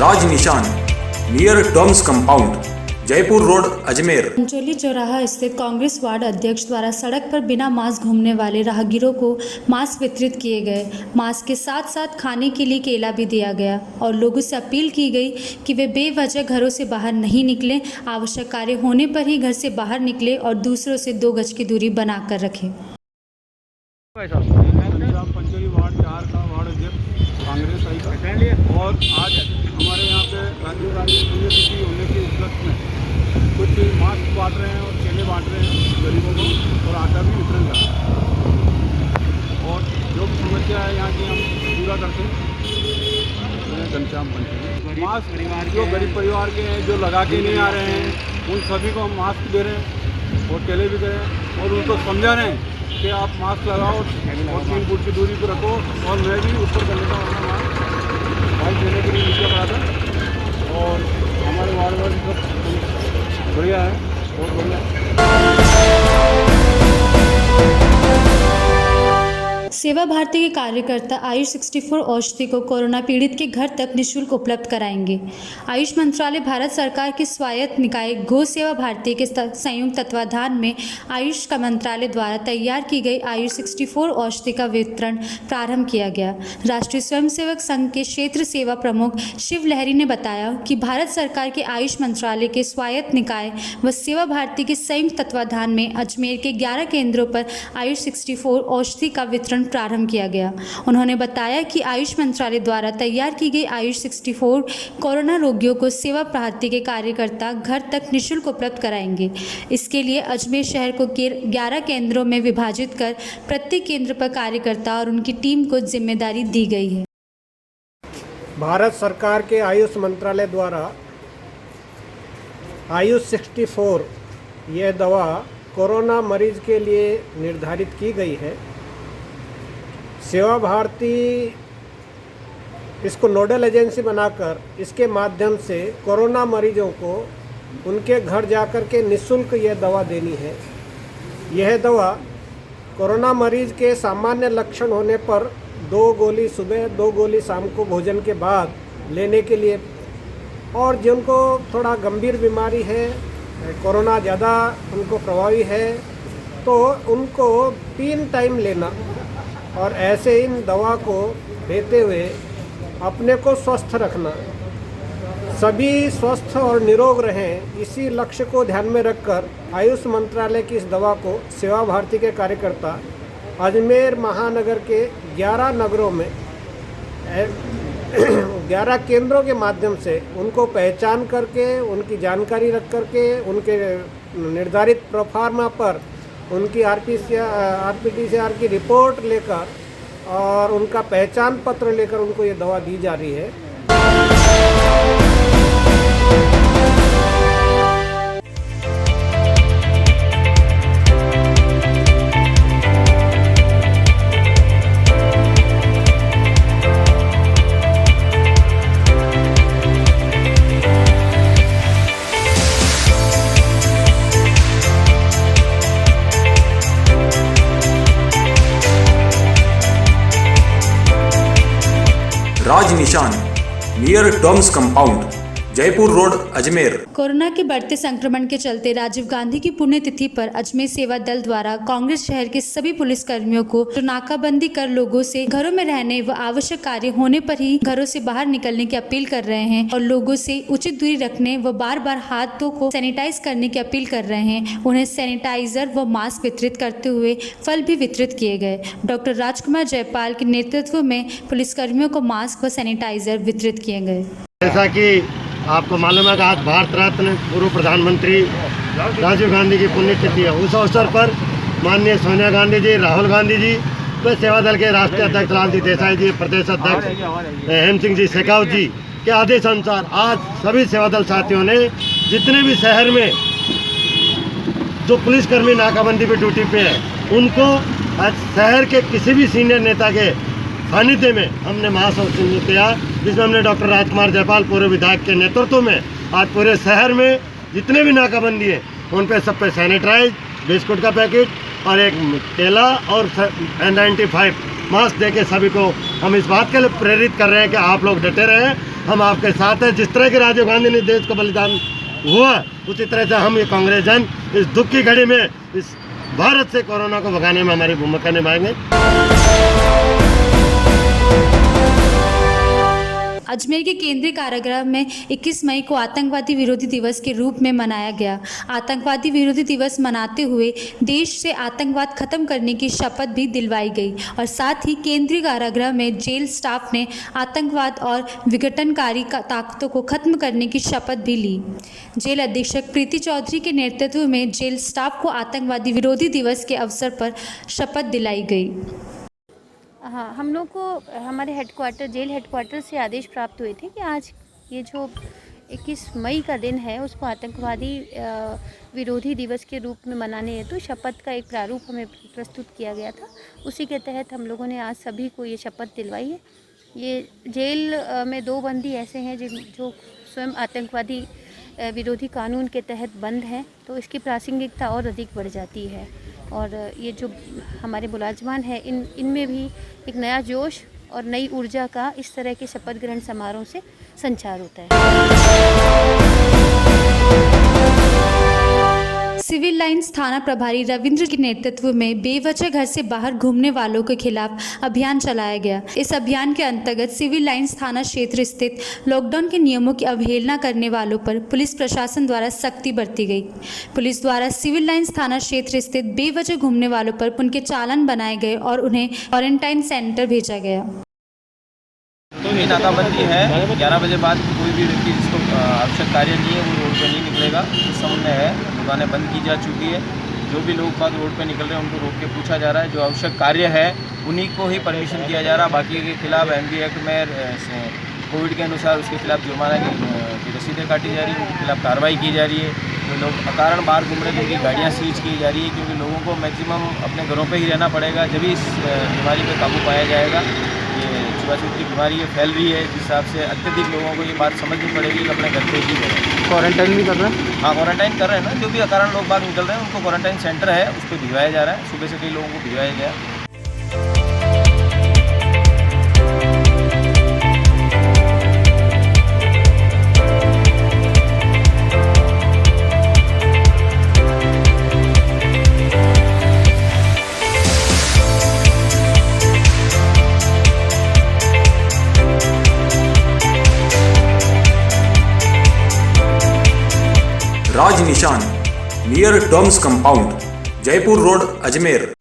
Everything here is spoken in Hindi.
राज Nishan near Doms compound, Jaipur road, Ajmer. Pancholi चौराहा स्थित कांग्रेस वार्ड अध्यक्ष द्वारा सड़क पर बिना मास्क घूमने वाले राहगीरों को मास्क वितरित किए गए। मास्क के साथ साथ खाने के लिए केला भी दिया गया और लोगों से अपील की गई कि वे बेवजह घरों से बाहर नहीं निकलें, आवश्यक कार्य होने पर ही घर से बाहर निकलें और दूसरों से 2 गज की दूरी बनाकर रखें। पंचोली वार्ड 4 का वार्ड अध्यक्ष कांग्रेस आई का, और आज हमारे यहाँ पे राजीव गांधी पुण्यतिथि होने के उपलक्ष्य में कुछ मास्क बांट रहे हैं और केले बांट रहे हैं गरीबों को, और आटा भी वितरण कर रहे हैं। और जो भी समस्या है यहाँ की हम पूरा करते हैं। घनश्याम पंचोली मास्क जो गरीब परिवार के हैं, जो लगा के नहीं आ रहे हैं, उन सभी को हम मास्क दे रहे हैं और केले भी दे रहे हैं और उनको समझा रहे हैं कि आप मास्क लगाओ और 3 फुट की दूरी पर रखो। और मैं भी ऊपर कर लेता हूँ अपना मास्क भाई देने के लिए नीचे पड़ा था। और हमारे वार्ड वार्ड सब बढ़िया है, बहुत बढ़िया। सेवा भारती के कार्यकर्ता आयुष 64 औषधि को कोरोना पीड़ित के घर तक निःशुल्क उपलब्ध कराएंगे। आयुष मंत्रालय भारत सरकार के स्वायत्त निकाय गो सेवा भारती के संयुक्त तत्वाधान में आयुष का मंत्रालय द्वारा तैयार की गई आयुष 64 औषधि का वितरण प्रारंभ किया गया। राष्ट्रीय स्वयंसेवक संघ के क्षेत्र सेवा प्रमुख शिव लहरी ने बताया कि भारत सरकार के आयुष मंत्रालय के स्वायत्त निकाय व सेवा भारती के संयुक्त तत्वाधान में अजमेर के 11 केंद्रों पर आयुष 64 औषधि का वितरण प्रारंभ किया गया। उन्होंने बताया कि आयुष मंत्रालय द्वारा तैयार की गई आयुष 64 कोरोना रोगियों को सेवा भारती के कार्यकर्ता घर तक निःशुल्क उपलब्ध कराएंगे। इसके लिए अजमेर शहर को 11 केंद्रों में विभाजित कर प्रत्येक केंद्र पर कार्यकर्ता और उनकी टीम को जिम्मेदारी दी गई है। भारत सरकार के आयुष मंत्रालय द्वारा आयुष 64 यह दवा कोरोना मरीज के लिए निर्धारित की गई है। सेवा भारती इसको नोडल एजेंसी बनाकर इसके माध्यम से कोरोना मरीजों को उनके घर जाकर के निःशुल्क यह दवा देनी है। यह दवा कोरोना मरीज के सामान्य लक्षण होने पर 2 गोली सुबह 2 गोली शाम को भोजन के बाद लेने के लिए, और जिनको थोड़ा गंभीर बीमारी है, कोरोना ज़्यादा उनको प्रभावी है, तो उनको 3 टाइम लेना और ऐसे इन दवा को देते हुए अपने को स्वस्थ रखना, सभी स्वस्थ और निरोग रहें, इसी लक्ष्य को ध्यान में रखकर आयुष मंत्रालय की इस दवा को सेवा भारती के कार्यकर्ता अजमेर महानगर के 11 नगरों में 11 केंद्रों के माध्यम से उनको पहचान करके, उनकी जानकारी रख करके, उनके निर्धारित प्रोफार्मा पर उनकी आरटीपीसीआर की रिपोर्ट लेकर और उनका पहचान पत्र लेकर उनको ये दवा दी जा रही है। Raj Nishan near Doms compound, Jaipur road, Ajmer. Corona के बढ़ते संक्रमण के चलते राजीव गांधी की पुण्यतिथि पर अजमेर सेवा दल द्वारा कांग्रेस शहर के सभी पुलिस कर्मियों को नाकाबंदी कर लोगों से घरों में रहने व आवश्यक कार्य होने पर ही घरों से बाहर निकलने की अपील कर रहे हैं और लोगों से उचित दूरी रखने व बार-बार हाथों को सैनिटाइज करने की अपील कर रहे हैं। उन्हें सैनिटाइजर व मास्क वितरित करते हुए फल भी वितरित किए गए। डॉक्टर राजकुमार जयपाल के नेतृत्व में पुलिसकर्मियों को मास्क व सैनिटाइजर वितरित किए गए। जैसा कि आपको मालूम है कि आज भारत रत्न पूर्व प्रधानमंत्री राजीव गांधी की पुण्यतिथि है। उस अवसर पर माननीय सोनिया गांधी जी, राहुल गांधी जी, व सेवा दल के राष्ट्रीय अध्यक्ष लालजी देसाई जी, प्रदेश अध्यक्ष हेम सिंह जी शेखावत जी के आदेश अनुसार आज सभी सेवा दल साथियों ने जितने भी शहर में जो पुलिसकर्मी नाकाबंदी पे ड्यूटी पे है उनको आज शहर के किसी भी सीनियर नेता के सानिध्य में हमने महासंगठन किया, जिसमें हमने डॉक्टर राजकुमार जयपाल पूर्व विधायक के नेतृत्व में आज पूरे शहर में जितने भी नाकाबंदी है उन पे सब पे सैनिटाइज, बिस्कुट का पैकेट और एक केला और N95 मास्क देके सभी को हम इस बात के लिए प्रेरित कर रहे हैं कि आप लोग डटे रहें हम आपके साथ हैं। जिस तरह के राजीव गांधी ने देश को बलिदान हुआ, उसी तरह से हम ये कांग्रेस जन इस दुख की घड़ी में इस भारत से कोरोना को भगाने में हमारी भूमिका निभाएंगे। अजमेर के केंद्रीय कारागृह में 21 मई को आतंकवादी विरोधी दिवस के रूप में मनाया गया। आतंकवादी विरोधी दिवस मनाते हुए देश से आतंकवाद खत्म करने की शपथ भी दिलवाई गई और साथ ही केंद्रीय कारागृह में जेल स्टाफ ने आतंकवाद और विघटनकारी ताकतों को खत्म करने की शपथ भी ली। जेल अधीक्षक प्रीति चौधरी के नेतृत्व में जेल स्टाफ को आतंकवादी विरोधी दिवस के अवसर पर शपथ दिलाई गई। हाँ, हम लोग को हमारे हेडक्वार्टर जेल हेडक्वार्टर से आदेश प्राप्त हुए थे कि आज ये जो 21 मई का दिन है उसको आतंकवादी विरोधी दिवस के रूप में मनाने हेतु शपथ का एक प्रारूप हमें प्रस्तुत किया गया था। उसी के तहत हम लोगों ने आज सभी को ये शपथ दिलवाई है। ये जेल में 2 बंदी ऐसे हैं जो स्वयं आतंकवादी विरोधी कानून के तहत बंद हैं, तो इसकी प्रासंगिकता और अधिक बढ़ जाती है और ये जो हमारे मुलाजमान हैं इनमें भी एक नया जोश और नई ऊर्जा का इस तरह के शपथ ग्रहण समारोह से संचार होता है। सिविल लाइंस थाना प्रभारी रविंद्र के नेतृत्व में बेवजह घर से बाहर घूमने वालों के खिलाफ अभियान चलाया गया। इस अभियान के अंतर्गत सिविल लाइंस थाना क्षेत्र स्थित लॉकडाउन के नियमों की अवहेलना करने वालों पर पुलिस प्रशासन द्वारा सख्ती बरती गई। पुलिस द्वारा सिविल लाइंस थाना क्षेत्र स्थित बेवजह घूमने वालों पर उनके चालान बनाए गए और उन्हें क्वारंटाइन सेंटर भेजा गया। तो ये नाकाबंदी है। 11 बजे बाद कोई भी व्यक्ति जिसको आवश्यक कार्य नहीं है वो रोड पर नहीं निकलेगा। इस संबंध में है, दुकानें बंद की जा चुकी है। जो भी लोग बाग रोड पर निकल रहे हैं उनको रोक के पूछा जा रहा है। जो आवश्यक कार्य है उन्हीं को ही परमिशन दिया जा रहा है। बाकी के खिलाफ MB एक्ट में कोविड के अनुसार उसके खिलाफ जुर्माना की रसीदें काटी जा रही है, उनके खिलाफ कार्रवाई की जा रही है। जो लोग अकारण बाहर घूम रहे हैं उनकी गाड़ियाँ सीज की जा रही है, क्योंकि लोगों को मैक्सिमम अपने घरों पर ही रहना पड़ेगा, जब इस बीमारी पर काबू पाया जाएगा। ये छुआछूत की बीमारी ये फैल रही है, जिस हिसाब से अत्यधिक लोगों को ये बात समझनी पड़ेगी कि अपने घर पे ही रहें। क्वारंटाइन भी कर रहे हैं? हाँ, क्वारंटाइन कर रहे हैं ना। जो भी अकारण लोग बाहर निकल रहे हैं उनको क्वारंटाइन सेंटर है उस पर भिजवाया जा रहा है। सुबह से कई लोगों को भिजवाया गया। Raj Nishan near Doms compound, Jaipur road, Ajmer.